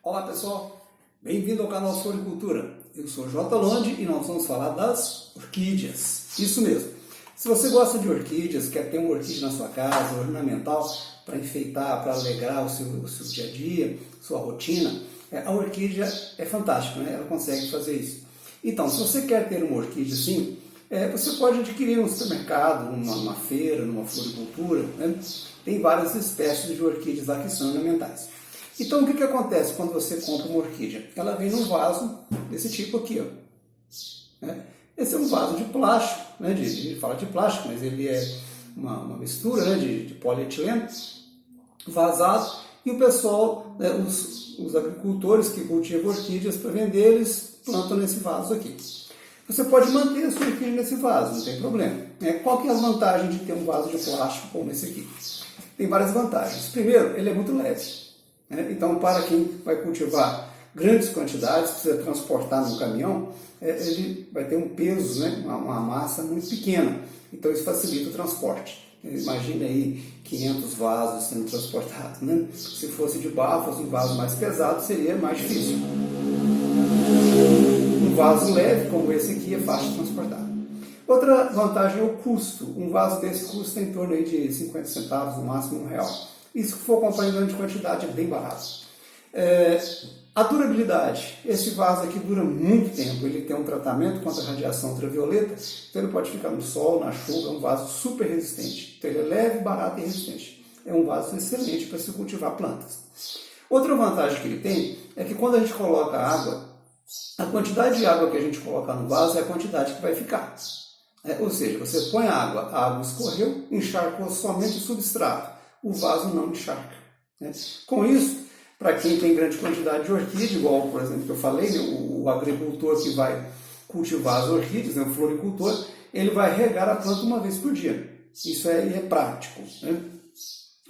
Olá pessoal, bem-vindo ao canal Floricultura. Eu sou J. Londe e nós vamos falar das orquídeas. Isso mesmo. Se você gosta de orquídeas, quer ter uma orquídea na sua casa, ornamental, para enfeitar, para alegrar o seu dia a dia, sua rotina, a orquídea é fantástica, né? Ela consegue fazer isso. Então, se você quer ter uma orquídea assim, você pode adquirir no supermercado, numa feira, numa floricultura, né? Tem várias espécies de orquídeas lá que são ornamentais. Então, o que acontece quando você compra uma orquídea? Ela vem num vaso desse tipo aqui, ó. Esse é um vaso de plástico, né? A gente fala de plástico, mas ele é uma mistura, né? de polietileno vazado. E o pessoal, né? os agricultores que cultivam orquídeas para vender, eles plantam nesse vaso aqui. Você pode manter a sua orquídea nesse vaso, não tem problema. Qual que é a vantagem de ter um vaso de plástico como esse aqui? Tem várias vantagens. Primeiro, ele é muito leve. Então, para quem vai cultivar grandes quantidades, precisa transportar no caminhão, ele vai ter um peso, né? uma massa muito pequena. Então, isso facilita o transporte. Imagina aí 500 vasos sendo transportados. Né? Se fosse de barro, fosse um vaso mais pesado, seria mais difícil. Um vaso leve, como esse aqui, é fácil de transportar. Outra vantagem é o custo. Um vaso desse custa em torno aí de 50 centavos, no máximo R$1. E se for comprar em grande quantidade, é bem barato. A durabilidade. Esse vaso aqui dura muito tempo. Ele tem um tratamento contra a radiação ultravioleta, então ele pode ficar no sol, na chuva. É um vaso super resistente. Então ele é leve, barato e resistente. É um vaso excelente para se cultivar plantas. Outra vantagem que ele tem é que quando a gente coloca água, a quantidade de água que a gente coloca no vaso é a quantidade que vai ficar. Ou seja, você põe a água escorreu, encharcou somente o substrato. O vaso não encharca. Com isso, para quem tem grande quantidade de orquídea, igual, por exemplo, que eu falei, né, o agricultor que vai cultivar as orquídeas, né, o floricultor, ele vai regar a planta uma vez por dia. Isso é prático. Né?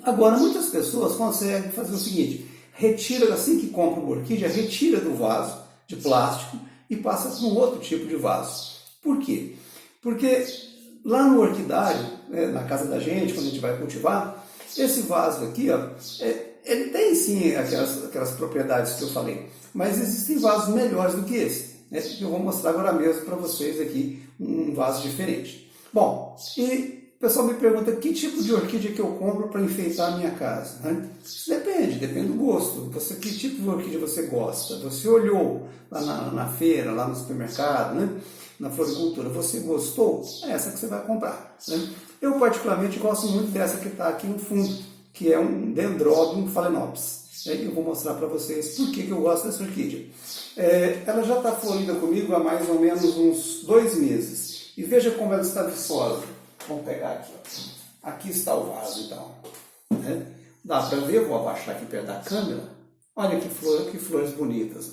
Agora, muitas pessoas conseguem fazer o seguinte, retira, assim que compra uma orquídea, retira do vaso de plástico e passa para um outro tipo de vaso. Por quê? Porque lá no orquidário, na casa da gente, quando a gente vai cultivar, esse vaso aqui, ó, ele tem sim aquelas propriedades que eu falei, mas existem vasos melhores do que esse. Eu vou mostrar agora mesmo para vocês aqui um vaso diferente. Bom, e o pessoal me pergunta que tipo de orquídea que eu compro para enfeitar a minha casa. Né? Isso depende do gosto. Que tipo de orquídea você gosta? Você olhou lá na feira, lá no supermercado, né? Na floricultura, você gostou? É essa que você vai comprar. Né? Eu particularmente gosto muito dessa que está aqui no fundo, que é um Dendrobium phalaenopsis. Eu vou mostrar para vocês por que eu gosto dessa orquídea. Ela já está florida comigo há mais ou menos uns 2 meses. E veja como ela está viçosa. Vamos pegar aqui. Ó. Aqui está o vaso, então. Dá para ver? Vou abaixar aqui perto da câmera. Olha que flores bonitas.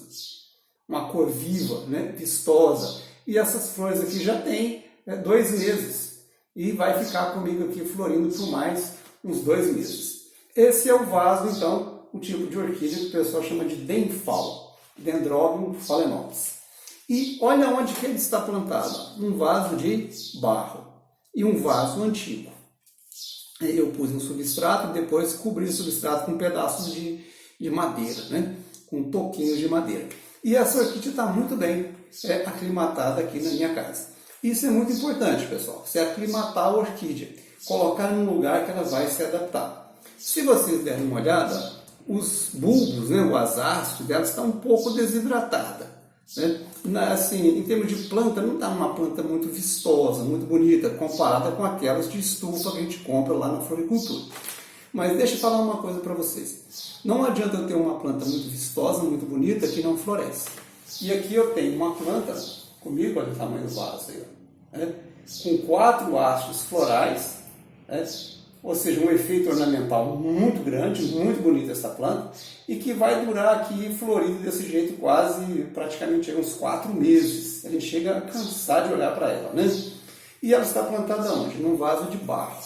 Uma cor viva, né? Vistosa. E essas flores aqui já tem 2 meses. E vai ficar comigo aqui florindo por mais uns 2 meses. Esse é o vaso, então, o tipo de orquídea que o pessoal chama de Denphal, Dendrobium phalaenopsis. E olha onde que ele está plantado. Um vaso de barro e um vaso antigo. Eu pus um substrato e depois cobri o substrato com pedaços de madeira, né? Com toquinhos de madeira. E essa orquídea está muito bem aclimatada aqui na minha casa. Isso é muito importante, pessoal. Você aclimatar a orquídea, colocar num lugar que ela vai se adaptar. Se vocês derem uma olhada, os bulbos, né, o asastro dela está um pouco desidratada. Né? Assim, em termos de planta, não está uma planta muito vistosa, muito bonita, comparada com aquelas de estufa que a gente compra lá na floricultura. Mas deixa eu falar uma coisa para vocês. Não adianta eu ter uma planta muito vistosa, muito bonita, que não floresce. E aqui eu tenho uma planta comigo, olha o tamanho do vaso aí, com 4 hastes florais, ou seja, um efeito ornamental muito grande, muito bonita essa planta, e que vai durar aqui florido desse jeito praticamente uns 4 meses. A gente chega a cansar de olhar para ela, né? E ela está plantada onde? Num vaso de barro.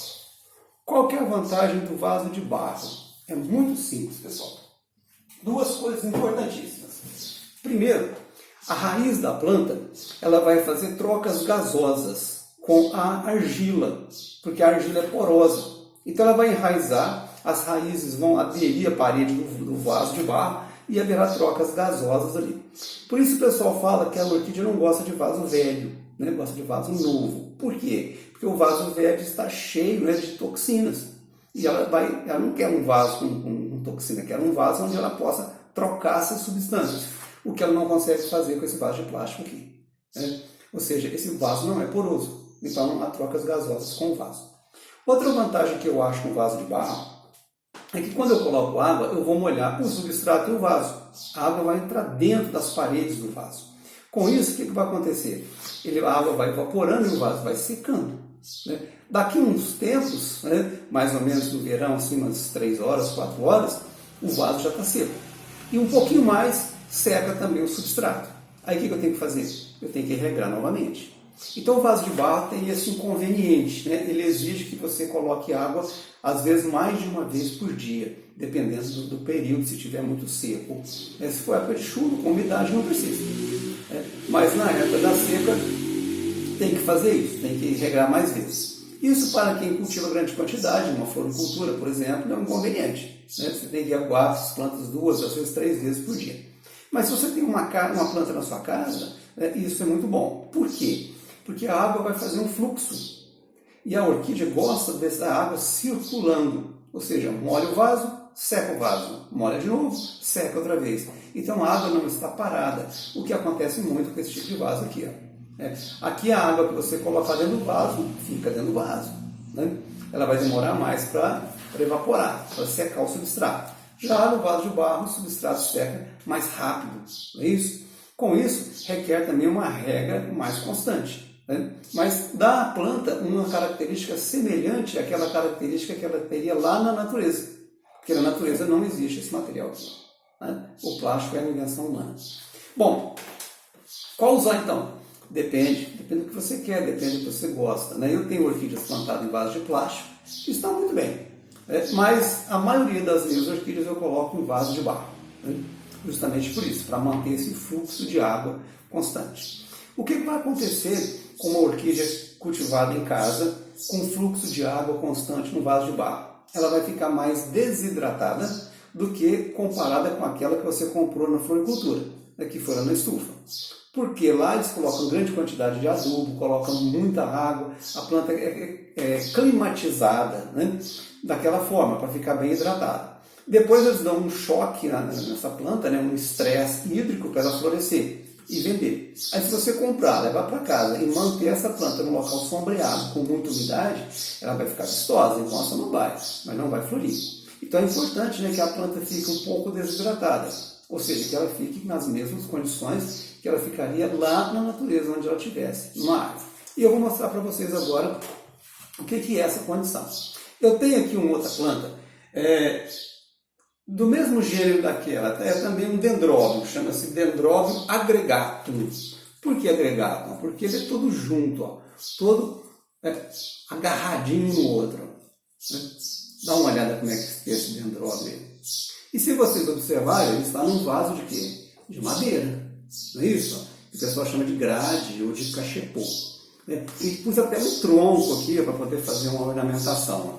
Qual que é a vantagem do vaso de barro? É muito simples, pessoal. 2 coisas importantíssimas. Primeiro, a raiz da planta ela vai fazer trocas gasosas com a argila, porque a argila é porosa. Então ela vai enraizar, as raízes vão aderir à parede do vaso de barro e haverá trocas gasosas ali. Por isso o pessoal fala que a orquídea não gosta de vaso velho, né? Gosta de vaso novo. Por quê? Porque o vaso velho está cheio, né, de toxinas. E ela não quer um vaso com toxina, quer um vaso onde ela possa trocar essas substâncias. O que ela não consegue fazer com esse vaso de plástico aqui, né? Ou seja, esse vaso não é poroso. Então não há trocas gasosas com o vaso. Outra vantagem que eu acho no vaso de barro é que quando eu coloco água, eu vou molhar o substrato e o vaso. A água vai entrar dentro das paredes do vaso. Com isso, o que vai acontecer? A água vai evaporando e o vaso vai secando, né? Daqui uns tempos, né, mais ou menos no verão, assim, umas 3 horas, 4 horas, o vaso já está seco. E um pouquinho mais, seca também o substrato. Aí o que eu tenho que fazer? Eu tenho que regar novamente. Então o vaso de barro tem esse inconveniente, né? Ele exige que você coloque água, às vezes mais de uma vez por dia, dependendo do período, se estiver muito seco. Se for época de chuva, com umidade não precisa. Mas na época da seca tem que fazer isso, tem que regar mais vezes. Isso para quem cultiva grande quantidade, uma floricultura, por exemplo, é um inconveniente, né? Você tem que aguar as plantas 2, às vezes 3 vezes por dia. Mas se você tem uma planta na sua casa, isso é muito bom. Por quê? Porque a água vai fazer um fluxo. E a orquídea gosta dessa água circulando. Ou seja, molha o vaso, seca o vaso. Molha de novo, seca outra vez. Então a água não está parada. O que acontece muito com esse tipo de vaso aqui. Aqui a água que você colocar dentro do vaso, fica dentro do vaso, né? Ela vai demorar mais para evaporar, para secar o substrato. Já no vaso de barro, o substrato seca mais rápido. Não é isso? Com isso, requer também uma rega mais constante, né? Mas dá à planta uma característica semelhante àquela característica que ela teria lá na natureza. Porque na natureza não existe esse material aqui, né? O plástico é uma invenção humana. Bom, qual usar então? Depende do que você quer, depende do que você gosta, né? Eu tenho orquídeas plantadas em vasos de plástico, que estão muito bem, mas a maioria das minhas orquídeas eu coloco em vaso de barro, né? Justamente por isso, para manter esse fluxo de água constante. O que vai acontecer com uma orquídea cultivada em casa com fluxo de água constante no vaso de barro? Ela vai ficar mais desidratada do que comparada com aquela que você comprou na floricultura, que foi lá na estufa. Porque lá eles colocam grande quantidade de adubo, colocam muita água, a planta é climatizada, né? Daquela forma, para ficar bem hidratada. Depois eles dão um choque nessa planta, né? Um estresse hídrico para ela florescer e vender. Aí se você comprar, levar para casa e manter essa planta no local sombreado, com muita umidade, ela vai ficar vistosa, então essa não vai, mas não vai florir. Então é importante, né, que a planta fique um pouco desidratada, ou seja, que ela fique nas mesmas condições que ela ficaria lá na natureza, onde ela estivesse, numa árvore. E eu vou mostrar para vocês agora o que é essa condição. Eu tenho aqui uma outra planta, do mesmo gênero daquela, é também um dendróbio, chama-se dendróbio agregatum. Por que agregatum? Porque ele é todo junto, ó, todo agarradinho no outro. Né? Dá uma olhada como é que é esse dendróbio aí. E se vocês observarem, ele está num vaso de quê? De madeira. Não é isso? O pessoal chama de grade ou de cachepô. E pus até um tronco aqui para poder fazer uma ornamentação.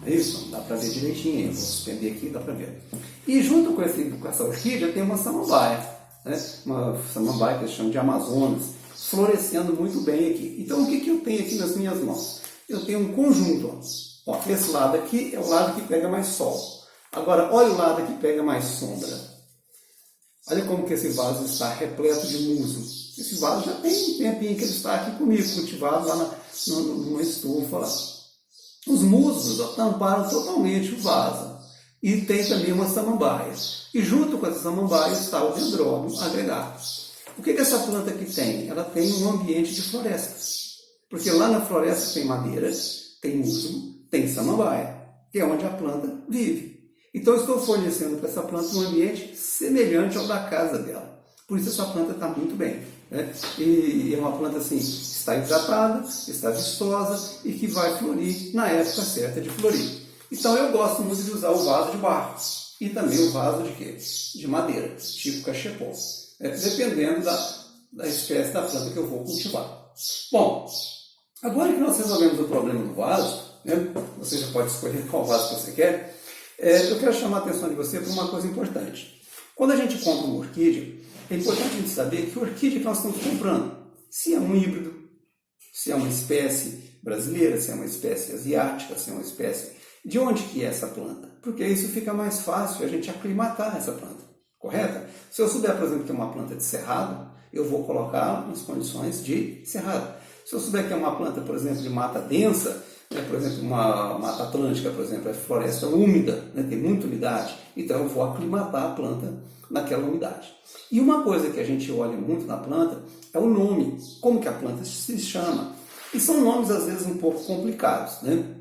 É isso? Dá para ver direitinho. Vou suspender aqui, dá para ver. E junto com essa orquídea tem uma samambaia. Né? Uma samambaia que eles chamam de Amazonas, florescendo muito bem aqui. Então o que eu tenho aqui nas minhas mãos? Eu tenho um conjunto. Ó, esse lado aqui é o lado que pega mais sol. Agora, olha o lado que pega mais sombra. Olha como que esse vaso está repleto de musgo. Esse vaso já tem um tempinho que ele está aqui comigo, cultivado lá numa estufa lá. Os musgos tamparam totalmente o vaso. E tem também uma samambaia. E junto com essa samambaia está o dendróbio agregado. O que essa planta aqui tem? Ela tem um ambiente de floresta. Porque lá na floresta tem madeira, tem musgo, tem samambaia, que é onde a planta vive. Então eu estou fornecendo para essa planta um ambiente semelhante ao da casa dela. Por isso essa planta está muito bem. Né? E é uma planta assim, está hidratada, está vistosa e que vai florir na época certa de florir. Então eu gosto muito de usar o vaso de barro e também o vaso de quê? De madeira, tipo cachepô, dependendo da espécie da planta que eu vou cultivar. Bom, agora que nós resolvemos o problema do vaso, né? Você já pode escolher qual vaso que você quer. Eu quero chamar a atenção de você para uma coisa importante. Quando a gente compra uma orquídea, é importante a gente saber que orquídea que nós estamos comprando, se é um híbrido, se é uma espécie brasileira, se é uma espécie asiática, se é uma espécie... De onde que é essa planta? Porque isso fica mais fácil a gente aclimatar essa planta, correto? Se eu souber, por exemplo, que é uma planta de cerrado, eu vou colocar nas condições de cerrado. Se eu souber que é uma planta, por exemplo, de mata densa, por exemplo, uma mata atlântica, por exemplo, é floresta úmida, tem muita umidade, então eu vou aclimatar a planta naquela umidade. E uma coisa que a gente olha muito na planta é o nome, como que a planta se chama. E são nomes, às vezes, um pouco complicados, né?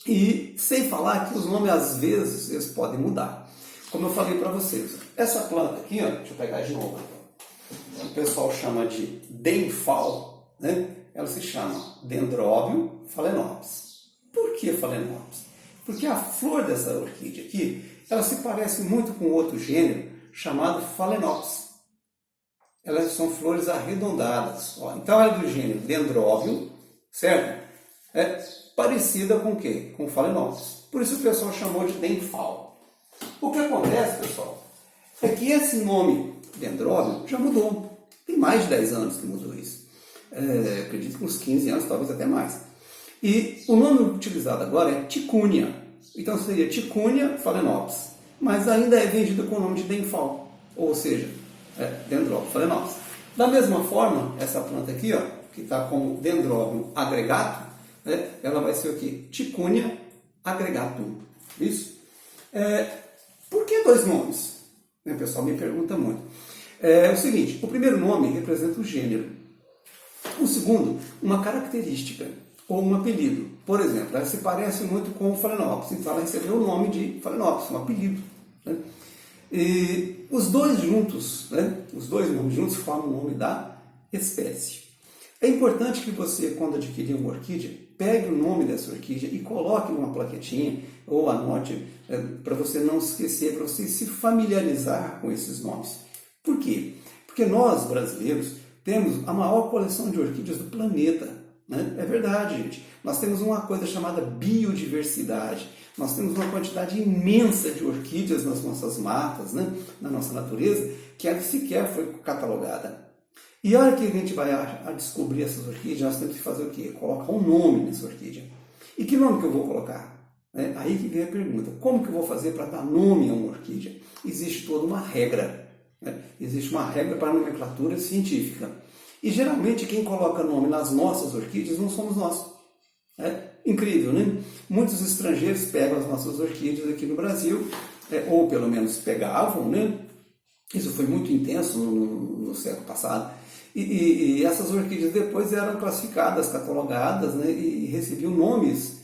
E sem falar que os nomes, às vezes, eles podem mudar. Como eu falei para vocês, essa planta aqui, ó, deixa eu pegar de novo, o pessoal chama de Denfal, né? Ela se chama Dendrobium phalaenopsis. Por que phalaenopsis? Porque a flor dessa orquídea aqui, ela se parece muito com outro gênero chamado Phalaenopsis. Elas são flores arredondadas. Ó. Então ela é do gênero Dendrobium, certo? É parecida com o quê? Com Phalaenopsis. Por isso o pessoal chamou de Denfal. O que acontece, pessoal, é que esse nome Dendrobium já mudou. Tem mais de 10 anos que mudou isso. Acredito que uns 15 anos, talvez até mais. E o nome utilizado agora é Ticúnia. Então seria Ticúnia phalaenopsis. Mas ainda é vendido com o nome de Denfal. Ou seja, Dendrobium phalaenopsis. Da mesma forma, essa planta aqui, ó, que está como Dendrobium agregatum, ela vai ser o quê? Ticúnia agregatum. Isso? Por que dois nomes? O pessoal me pergunta muito. É o seguinte, o primeiro nome representa o gênero. O segundo, uma característica ou um apelido. Por exemplo, ela se parece muito com o Phalaenopsis, então ela recebeu o nome de Phalaenopsis, um apelido. Né? E os dois juntos, os dois nomes juntos formam o nome da espécie. É importante que você, quando adquirir uma orquídea, pegue o nome dessa orquídea e coloque numa plaquetinha ou anote para você não esquecer, para você se familiarizar com esses nomes. Por quê? Porque nós, brasileiros, temos a maior coleção de orquídeas do planeta. Né? É verdade, gente. Nós temos uma coisa chamada biodiversidade. Nós temos uma quantidade imensa de orquídeas nas nossas matas, né? Na nossa natureza, que sequer foi catalogada. E a hora que a gente vai a descobrir essas orquídeas, nós temos que fazer o quê? Colocar um nome nessa orquídea. E que nome que eu vou colocar? Aí que vem a pergunta. Como que eu vou fazer para dar nome a uma orquídea? Existe toda uma regra. Existe uma regra para a nomenclatura científica. E geralmente quem coloca nome nas nossas orquídeas não somos nós. Incrível, né? Muitos estrangeiros pegam as nossas orquídeas aqui no Brasil, ou pelo menos pegavam, né? Isso foi muito intenso no século passado. E essas orquídeas depois eram classificadas, catalogadas, né? E recebiam nomes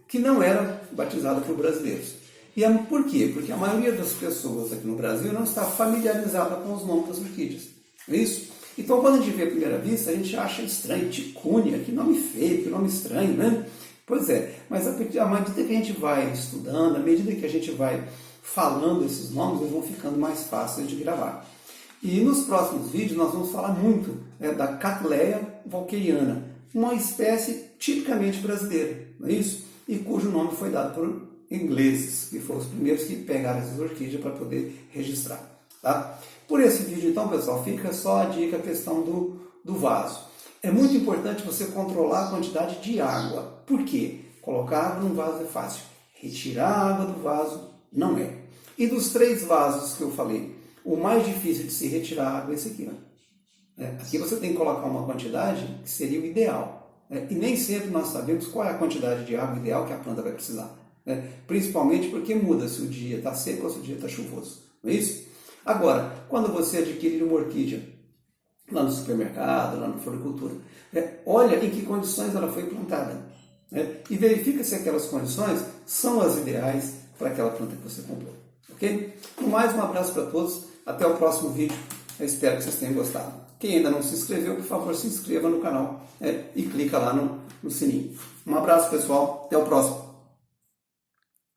que não eram batizados por brasileiros. E por quê? Porque a maioria das pessoas aqui no Brasil não está familiarizada com os nomes das orquídeas. É isso? Então, quando a gente vê à primeira vista, a gente acha estranho, Ticúnia, que nome feio, que nome estranho, né? Pois é, mas à medida que a gente vai estudando, à medida que a gente vai falando esses nomes, eles vão ficando mais fáceis de gravar. E nos próximos vídeos nós vamos falar muito da Cattleya walkeriana, uma espécie tipicamente brasileira, não é isso? E cujo nome foi dado por ingleses, que foram os primeiros que pegaram essas orquídeas para poder registrar. Tá? Por esse vídeo, então, pessoal, fica só a dica, a questão do vaso. É muito importante você controlar a quantidade de água. Por quê? Colocar água no vaso é fácil. Retirar a água do vaso não é. E dos 3 vasos que eu falei, o mais difícil de se retirar a água é esse aqui. Aqui você tem que colocar uma quantidade que seria o ideal. E nem sempre nós sabemos qual é a quantidade de água ideal que a planta vai precisar. Principalmente porque muda se o dia está seco ou se o dia está chuvoso. Não é isso? Agora, quando você adquirir uma orquídea lá no supermercado, lá na floricultura, olha em que condições ela foi plantada. E verifica se aquelas condições são as ideais para aquela planta que você comprou. Ok? No mais, um abraço para todos. Até o próximo vídeo. Eu espero que vocês tenham gostado. Quem ainda não se inscreveu, por favor, se inscreva no canal e clica lá no sininho. Um abraço, pessoal. Até o próximo.